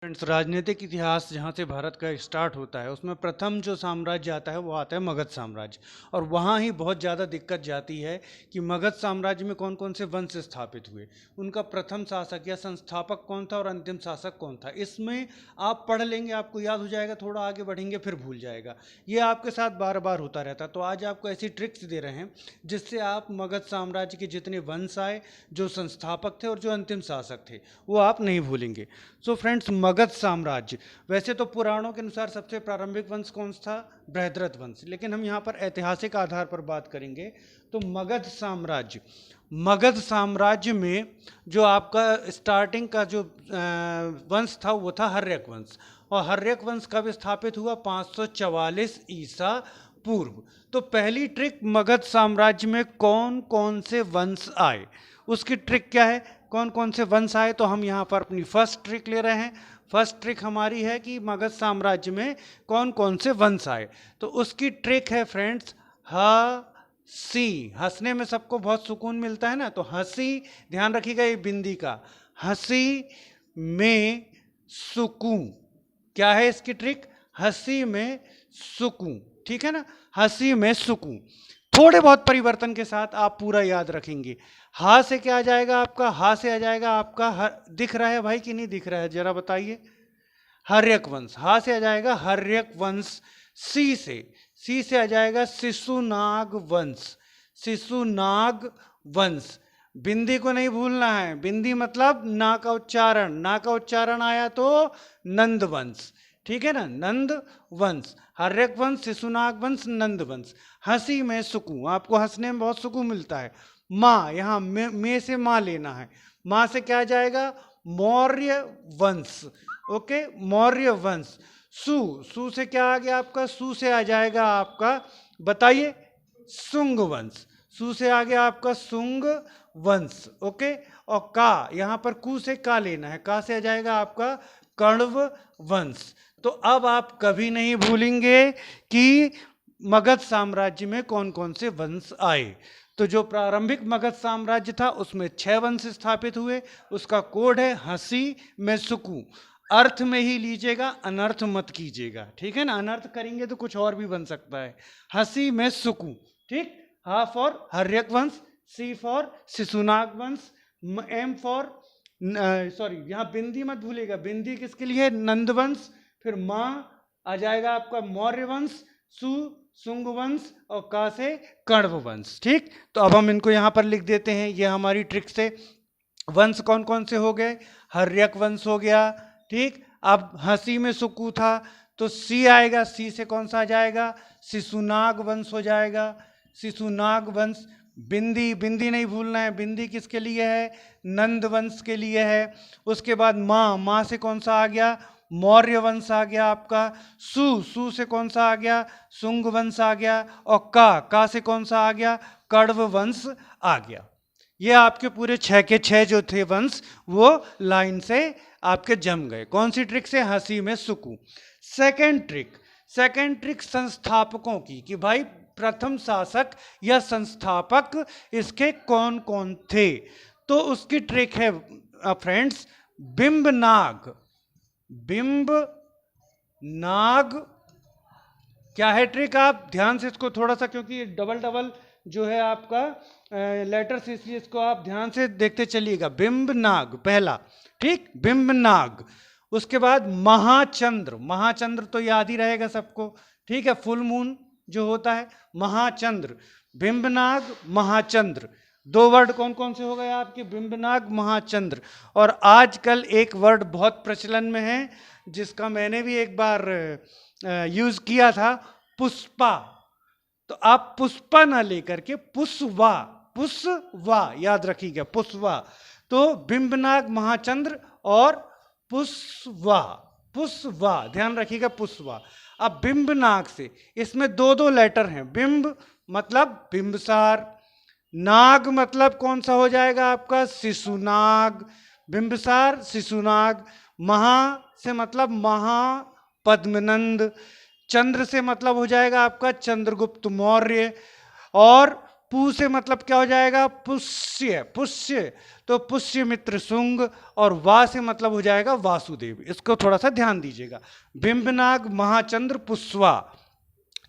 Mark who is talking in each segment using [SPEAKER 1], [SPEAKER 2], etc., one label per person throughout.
[SPEAKER 1] Friends, राजनीतिक इतिहास जहाँ से भारत का स्टार्ट होता है उसमें प्रथम जो साम्राज्य आता है वो आता है मगध साम्राज्य। और वहाँ ही बहुत ज़्यादा दिक्कत जाती है कि मगध साम्राज्य में कौन कौन से वंश स्थापित हुए, उनका प्रथम शासक या संस्थापक कौन था और अंतिम शासक कौन था। इसमें आप पढ़ लेंगे, आपको याद हो जाएगा, थोड़ा आगे बढ़ेंगे फिर भूल जाएगा। ये आपके साथ बार बार होता रहता है। तो आज आपको ऐसी ट्रिक्स दे रहे हैं जिससे आप मगध साम्राज्य के जितने वंश आए, जो संस्थापक थे और जो अंतिम शासक थे, वो आप नहीं भूलेंगे। सो फ्रेंड्स, मगध साम्राज्य, वैसे तो पुराणों के अनुसार सबसे प्रारंभिक वंश कौन सा था? बृहद्रथ वंश। लेकिन हम यहाँ पर ऐतिहासिक आधार पर बात करेंगे तो मगध साम्राज्य में जो आपका स्टार्टिंग का जो वंश था वो था हर्यक वंश। और हर्यक वंश कब स्थापित हुआ? 544 ईसा पूर्व। तो पहली ट्रिक, मगध साम्राज्य में कौन कौन से वंश आए, उसकी ट्रिक क्या है? कौन कौन से वंश आए? तो हम यहाँ पर अपनी फर्स्ट ट्रिक ले रहे हैं। फर्स्ट ट्रिक हमारी है कि मगध साम्राज्य में कौन कौन से वंश आए। तो उसकी ट्रिक है फ्रेंड्स, हसी। हंसने में सबको बहुत सुकून मिलता है ना, तो हंसी, ध्यान रखिएगा ये बिंदी का, हंसी में सुकून। क्या है इसकी ट्रिक? हंसी में सुकून, ठीक है ना, हंसी में सुकून। थोड़े बहुत परिवर्तन के साथ आप पूरा याद रखेंगे। हा से क्या आ जाएगा आपका? हा से आ जाएगा आपका दिख रहा है भाई कि नहीं दिख रहा है, जरा बताइए। हर्यक वंश। हा से आ जाएगा हर्यक वंश। सी से आ जाएगा शिशुनाग वंश। शिशुनाग वंश। बिंदी को नहीं भूलना है, बिंदी मतलब ना का उच्चारण। ना का उच्चारण आया तो नंद वंश, ठीक है ना, नंद वंश। हर्यक वंश, शिशुनाग वंश, नंद वंश। हंसी में सुकून, आपको हंसने में बहुत सुकून मिलता है। माँ, यहाँ में से माँ लेना है। माँ से क्या आ जाएगा? मौर्य वंश। ओके, मौर्य वंश। सु से क्या आ गया आपका? सु से आ जाएगा आपका, बताइए, सुंग वंश। सु से आ गया आपका सुंग वंश। ओके, और का, यहाँ पर कु से का लेना है। का से आ जाएगा आपका कण्व वंश। तो अब आप कभी नहीं भूलेंगे कि मगध साम्राज्य में कौन कौन से वंश आए। तो जो प्रारंभिक मगध साम्राज्य था उसमें 6 वंश स्थापित हुए। उसका कोड है हंसी में सुकून। अर्थ में ही लीजिएगा, अनर्थ मत कीजिएगा, ठीक है ना। अनर्थ करेंगे तो कुछ और भी बन सकता है। हंसी में सुकून, ठीक। हा फॉर हर्यक वंश, सी फॉर शिशुनाग वंश, एम फॉर, सॉरी यहाँ बिंदी मत भूलिएगा, बिंदी किसके लिए? नंदवंश। फिर माँ आ जाएगा आपका मौर्य वंश, सु सुंग वंश, और का से कण्व वंश, ठीक। तो अब हम इनको यहाँ पर लिख देते हैं, ये हमारी ट्रिक से वंश कौन कौन से हो गए? हर्यक वंश हो गया, ठीक। अब हंसी में सुकू था तो सी आएगा, सी से कौन सा आ जाएगा? शिशुनाग वंश हो जाएगा, शिशुनाग वंश। बिंदी, बिंदी नहीं भूलना है, बिंदी किसके लिए है? नंद वंश के लिए है। उसके बाद माँ, माँ से कौन सा आ गया? मौर्य वंश आ गया आपका। सु से कौन सा आ गया? सुंग वंश आ गया। और का से कौन सा आ गया? कण्व वंश आ गया। ये आपके पूरे 6 के 6 जो थे वंश, वो लाइन से आपके जम गए। कौन सी ट्रिक से? हंसी में सुकून। सेकंड ट्रिक संस्थापकों की, कि भाई प्रथम शासक या संस्थापक इसके कौन कौन थे। तो उसकी ट्रिक है फ्रेंड्स, बिंबनाग। बिंबनाग क्या है ट्रिक? आप ध्यान से इसको थोड़ा सा, क्योंकि डबल डबल जो है आपका लेटर्स, इसलिए इसको आप ध्यान से देखते चलिएगा। बिंबनाग पहला, ठीक, बिंबनाग। उसके बाद महाचंद्र। महाचंद्र तो याद ही रहेगा सबको, ठीक है, फुल मून जो होता है, महाचंद्र। बिंबनाग, महाचंद्र। 2 वर्ड कौन कौन से हो गए आपके? बिंबनाग, महाचंद्र। और आजकल एक वर्ड बहुत प्रचलन में है जिसका मैंने भी एक बार यूज किया था, पुष्पा। तो आप पुष्पा ना लेकर के पुष्वा, पुष्वा याद रखिएगा, पुष्वा। तो बिंबनाग, महाचंद्र और पुष्वा, पुष्वा ध्यान रखिएगा, पुष्वा। अब बिंबनाग से, इसमें 2 लेटर हैं। बिंब मतलब बिंबसार, नाग मतलब कौन सा हो जाएगा आपका? शिशुनाग। बिंबसार, शिशुनाग। महा से मतलब महापद्मनंद। चंद्र से मतलब हो जाएगा आपका चंद्रगुप्त मौर्य। और पू से मतलब क्या हो जाएगा, पुष्य, पुष्य, तो पुष्यमित्र शुंग, और वा से मतलब हो जाएगा वासुदेव। इसको थोड़ा सा ध्यान दीजिएगा। बिंबनाग महाचंद्र पुष्वा,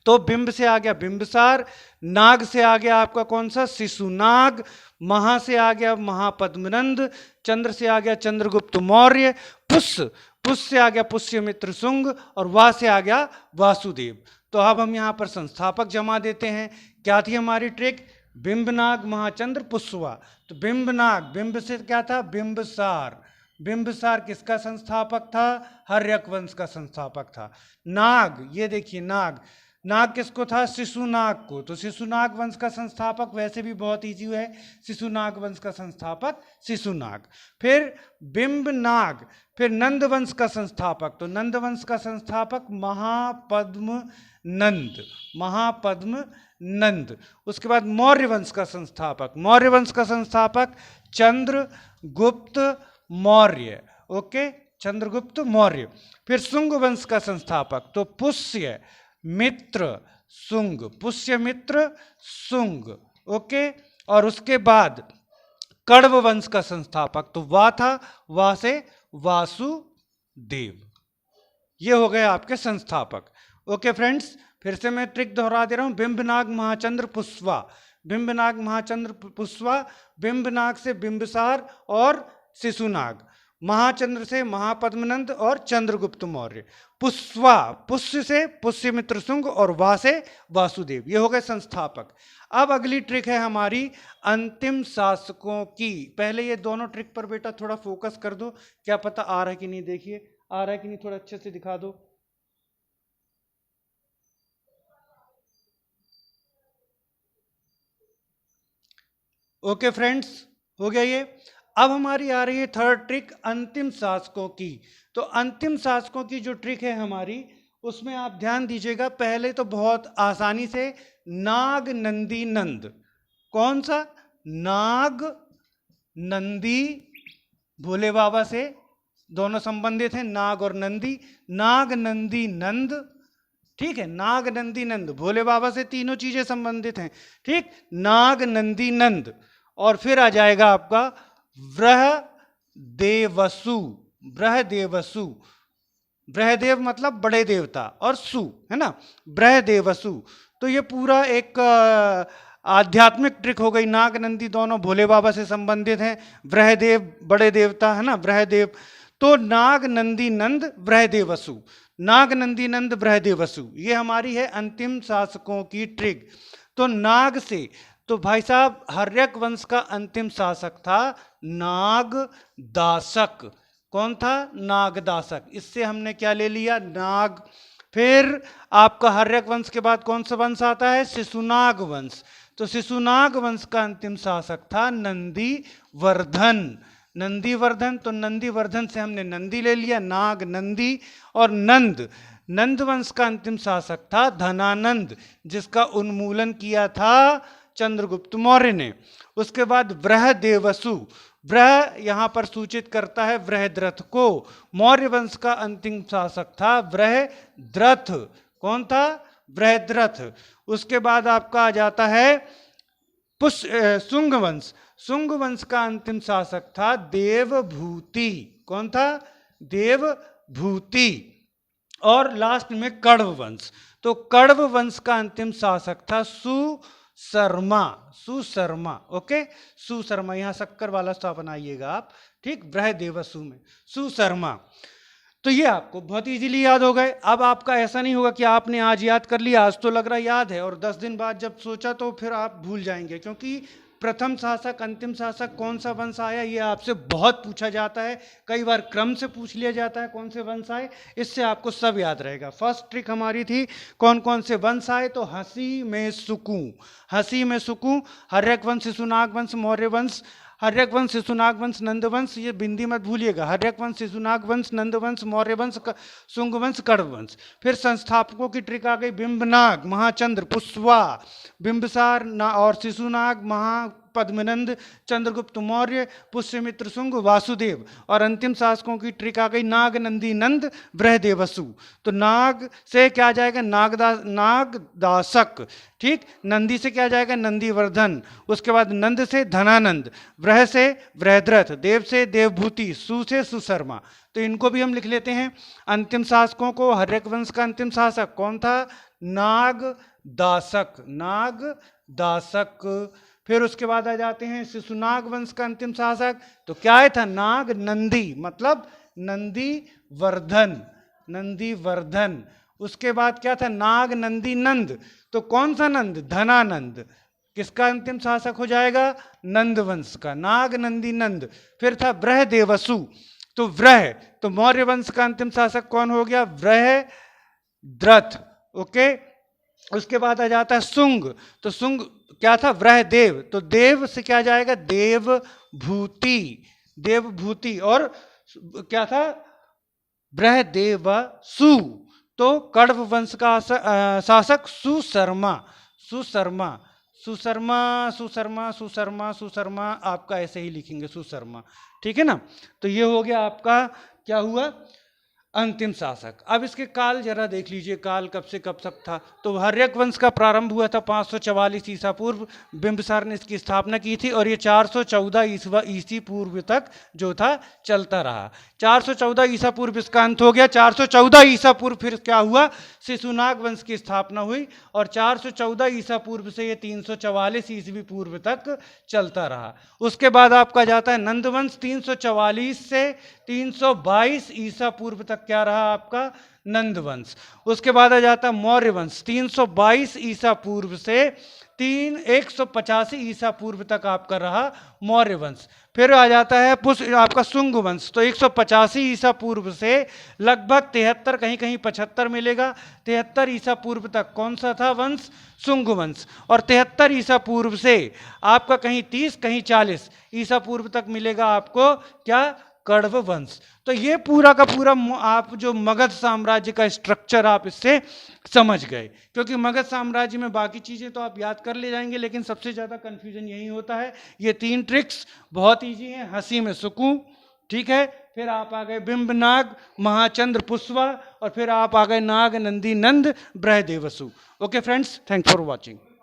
[SPEAKER 1] तो बिंब से आ गया बिंबसार, नाग से आ गया आपका कौन सा, शिशुनाग, महा से आ गया महापद्मनंद, चंद्र से आ गया चंद्रगुप्त मौर्य, पुष्य से आ गया पुष्यमित्र शुंग, और वा से आ गया वासुदेव। तो अब हम यहाँ पर संस्थापक जमा देते हैं। क्या थी हमारी ट्रिक, बिंबनाग महाचंद्र पुष्वा, तो बिंबनाग, बिंब से क्या था, बिंबसार, बिंबसार किसका संस्थापक था, हर्यक वंश का संस्थापक था। नाग, ये देखिए नाग, नाग किसको था, शिशुनाग को, तो शिशुनाग वंश का संस्थापक वैसे भी बहुत इजी है, शिशुनाग वंश का संस्थापक शिशुनाग। फिर बिंबनाग, फिर नंद वंश का संस्थापक, तो नंद वंश का संस्थापक महापद्म नंद, महापद्म नंद। उसके बाद मौर्य वंश का संस्थापक, मौर्य वंश का संस्थापक चंद्रगुप्त मौर्य, ओके, चंद्रगुप्त मौर्य। फिर शुंग वंश का संस्थापक, तो पुष्य मित्र शुंग, पुष्य मित्र शुंग, ओके। और उसके बाद कण्व वंश का संस्थापक, तो वा था, वा से वासुदेव। ये हो गए आपके संस्थापक। ओके फ्रेंड्स, फिर से मैं ट्रिक दोहरा दे रहा हूं। बिंबनाग महाचंद्र पुष्वा, बिंबनाग महाचंद्र पुष्वा, बिंबनाग से बिंबसार और शिशुनाग, महाचंद्र से महापद्मनंद और चंद्रगुप्त मौर्य, पुष्वा, पुष्य से पुष्यमित्र शुंग, और वा से वासुदेव। ये हो गए संस्थापक। अब अगली ट्रिक है हमारी अंतिम शासकों की। पहले ये दोनों ट्रिक पर बेटा थोड़ा फोकस कर दो, क्या पता आ रहा है कि नहीं, देखिए आ रहा है कि नहीं, थोड़ा अच्छे से दिखा दो। ओके फ्रेंड्स, हो गया ये। अब हमारी आ रही है थर्ड ट्रिक अंतिम शासकों की। तो अंतिम शासकों की जो ट्रिक है हमारी, उसमें आप ध्यान दीजिएगा। पहले तो बहुत आसानी से नाग नंदी नंद, कौन सा, नाग नंदी, भोले बाबा से दोनों संबंधित हैं, नाग और नंदी, नाग नंदी नंद, ठीक है, नाग नंदी नंद, भोले बाबा से तीनों चीजें संबंधित हैं, ठीक, नाग नंदी नंद। और फिर आ जाएगा आपका बृहदेवसु, बृहदेवसु, बृहदेव मतलब बड़े देवता, और सु है ना, बृहदेवसु। तो ये पूरा एक आध्यात्मिक ट्रिक हो गई। नाग नंदी दोनों भोले बाबा से संबंधित हैं, बृहदेव बड़े देवता है ना, बृहदेव। तो नाग नंदी नंद बृहदेवसु, नाग नंदी नंद बृहदेवसु, ये हमारी है अंतिम शासकों की ट्रिक। तो नाग से, तो भाई साहब हर्यक वंश का अंतिम शासक था नागदासक, कौन था, नागदासक। इससे हमने क्या ले लिया, नाग। फिर आपका हर्यक वंश के बाद कौन सा वंश आता है, शिशुनाग वंश। तो शिशुनाग वंश का अंतिम शासक था नंदीवर्धन, नंदीवर्धन। तो नंदीवर्धन से हमने नंदी ले लिया, नाग नंदी। और नंद, नंद वंश का अंतिम शासक था धनानंद, जिसका उन्मूलन किया था चंद्रगुप्त मौर्य ने। उसके बाद बृहदेवसु, बृह यहां पर सूचित करता है बृहद्रथ को, मौर्य वंश का अंतिम शासक था बृहद्रथ, कौन था, बृहद्रथ। उसके बाद आपका आ जाता है शुंग वंश, शुंग वंश का अंतिम शासक था देवभूति, कौन था, देवभूति। और लास्ट में कण्व वंश, तो कण्व वंश का अंतिम शासक था सुशर्मा, सुशर्मा, ओके, सुशर्मा, यहां शक्कर वाला सा बनाइएगा आप, ठीक, बृहदेवसु में सुशर्मा। तो ये आपको बहुत इजीली याद हो गए। अब आपका ऐसा नहीं होगा कि आपने आज याद कर लिया, आज तो लग रहा याद है, और 10 दिन बाद जब सोचा तो फिर आप भूल जाएंगे, क्योंकि प्रथम शासक अंतिम शासक कौन सा वंश आया, ये आपसे बहुत पूछा जाता है, कई बार क्रम से पूछ लिया जाता है कौन से वंश आए, इससे आपको सब याद रहेगा। फर्स्ट ट्रिक हमारी थी कौन कौन से वंश आए, तो हंसी में सुकूं, हंसी में सुकूं, हर्यक वंश, शिशुनाग वंश, मौर्य वंश, हर्यक वंश, शिशुनाग वंश, नंद वंश, ये बिंदी मत भूलिएगा, हर्यक वंश, शिशुनाग वंश, नंद वंश, मौर्य वंश, शुंग वंश, कण्व वंश। फिर संस्थापकों की ट्रिक आ गई, बिंबनाग महाचंद्र पुष्वा, बिंबसार और शिशुनाग, पद्मनंद, चंद्रगुप्त मौर्य, पुष्यमित्र शुंग, वासुदेव। और अंतिम शासकों की ट्रिक आ गई, नाग, नंदी, नंद, बृहदेवसु। तो नाग से क्या जाएगा, नागदासक, ठीक। नंदी से क्या जाएगा, नंदीवर्धन। उसके बाद नंद से धनानंद, वृह से वृहद्रथ, देव से देवभूति, सु से सुशर्मा। तो इनको भी हम लिख लेते हैं अंतिम शासकों को। हर्यक वंश का अंतिम शासक कौन था, नागदासक, नागदासक। फिर उसके बाद आ जाते हैं शिशुनाग वंश का अंतिम शासक, तो क्या था, नाग नंदी, मतलब नंदीवर्धन, नंदीवर्धन। उसके बाद क्या था, नाग नंदी नंद, तो कौन सा नंद, धनानंद। किसका अंतिम शासक हो जाएगा, नंद वंश का, नाग नंदी नंद। फिर था बृहदेवसु, तो वृह, तो मौर्य वंश का अंतिम शासक कौन हो गया, वृहद्रथ, ओके। उसके बाद आ जाता है शुंग, तो शुंग क्या था, वृहदेव, तो देव से क्या जाएगा, देवभूति, देवभूति। और क्या था, बृहदेवसु, तो कण्व वंश का शासक सुशर्मा, सुशर्मा, सुशर्मा, सुशर्मा, सुशर्मा, सुशर्मा, आपका ऐसे ही लिखेंगे सुशर्मा, ठीक है ना। तो ये हो गया आपका क्या हुआ, अंतिम शासक। अब इसके काल जरा देख लीजिए, काल कब से कब तक था। तो हर्यक वंश का प्रारंभ हुआ था 544 ईसा पूर्व, बिंबिसार ने इसकी स्थापना की थी, और ये 414 ईसी पूर्व तक जो था चलता रहा। 414 ईसा पूर्व इसका अंत हो गया। 414 ईसा पूर्व फिर क्या हुआ, शिशुनाग वंश की स्थापना हुई, और 414 ईसा पूर्व से ये 344 ईस्वी पूर्व तक चलता रहा। उसके बाद आपका जाता है नंद वंश, 344 से 322 ईसा पूर्व तक क्या रहा आपका, नंद वंश। उसके बाद आ जाता है मौर्य वंश, 322 ईसा पूर्व से 185 ईसा पूर्व तक आपका रहा मौर्य वंश। फिर आ जाता है आपका शुंग वंश, तो 185 ईसा पूर्व से लगभग 73, कहीं कहीं 75 मिलेगा, 73 ईसा पूर्व तक कौन सा था वंश, शुंग वंश। और 73 ईसा पूर्व से आपका कहीं 30 कहीं 40 ईसा पूर्व तक मिलेगा आपको क्या, कण्व वंश। तो ये पूरा का पूरा आप जो मगध साम्राज्य का स्ट्रक्चर आप इससे समझ गए, क्योंकि मगध साम्राज्य में बाकी चीजें तो आप याद कर ले जाएंगे, लेकिन सबसे ज्यादा कंफ्यूजन यही होता है। ये 3 ट्रिक्स बहुत इजी हैं, हंसी में सुकून, ठीक है। फिर आप आ गए बिंबनाग, महाचंद्र पुष्वा, और फिर आप आ गए नाग नंदी नंद, बृहदेवसु। Okay friends, thanks for watching.